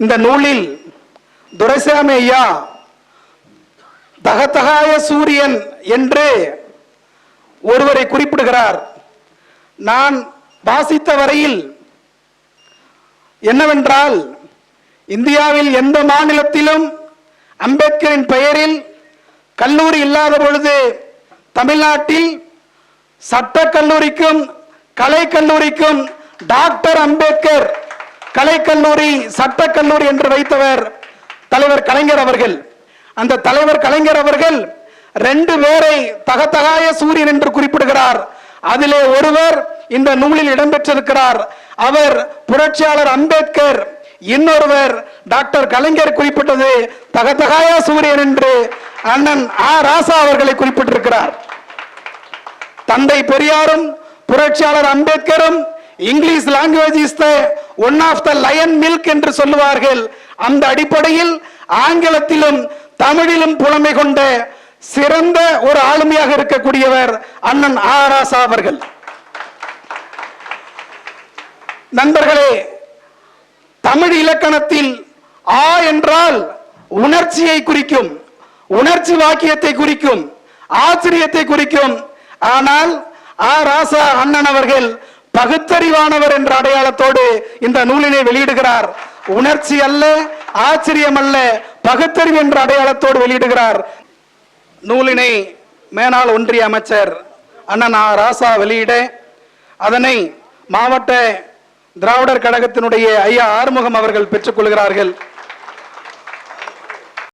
இந்த நூலில் துரைசாமி ஐயா தகதகாய சூரியன் என்று ஒருவரை குறிப்பிடுகிறார். நான் வாசித்த வரையில் என்னவென்றால், இந்தியாவில் எந்த மாநிலத்திலும் அம்பேத்கரின் பெயரில் கல்லூரி இல்லாத பொழுது தமிழ்நாட்டில் சட்டக்கல்லூரிக்கும் கலைக்கல்லூரிக்கும் டாக்டர் அம்பேத்கர் கலைக்கல்லூரி சட்டக்கல்லூரி என்று வைத்தவர் தலைவர் கலைஞர் அவர்கள். அந்த தலைவர் கலைஞர் அவர்கள் 2 பேரை தகதகாய சூரியன் என்று குறிப்பிடுகிறார். அதிலே ஒருவர் இந்த நூலில் இடம்பெற்றிருக்கிறார். அவர் புரட்சியாளர் அம்பேத்கர். இன்னொருவர் டாக்டர் கலைஞர் குறிப்பிட்டது தகதகாய சூரியன் என்று அண்ணன் ராசா அவர்களை குறிப்பிட்டிருக்கிறார். தந்தை பெரியாரும் புரட்சியாளர் அம்பேத்கரும் English language is the one of the lion milk என்று சொல்லுவார்கள். அந்த அடிப்படையில் ஆங்கிலத்திலும் தமிழிலும் புலமை கொண்ட சிறந்த ஒரு ஆளுமையாக இருக்கக்கூடியவர் அண்ணன் ராசா அவர்கள். நண்பர்களே, தமிழ் இலக்கணத்தில் ஆ என்றால் உணர்ச்சியை குறிக்கும், உணர்ச்சி வாக்கியத்தை குறிக்கும், ஆச்சரியத்தை குறிக்கும். ஆனால் ராசா அண்ணன் அவர்கள் பகுத்தறிவானவர் என்ற அடையாளத்தோடு இந்த நூலினை வெளியிடுகிறார். உணர்ச்சி அல்ல, ஆச்சரியம் அல்ல, பகுத்தறிவு என்ற அடையாளத்தோடு வெளியிடுகிறார். நூலினை மேனாள் ஒன்றிய அமைச்சர் அண்ணன் ராசா வெளியிட அதனை மாவட்ட திராவிடர் கழகத்தினுடைய ஐயா ஆறுமுகம் அவர்கள் பெற்றுக் கொள்கிறார்கள்.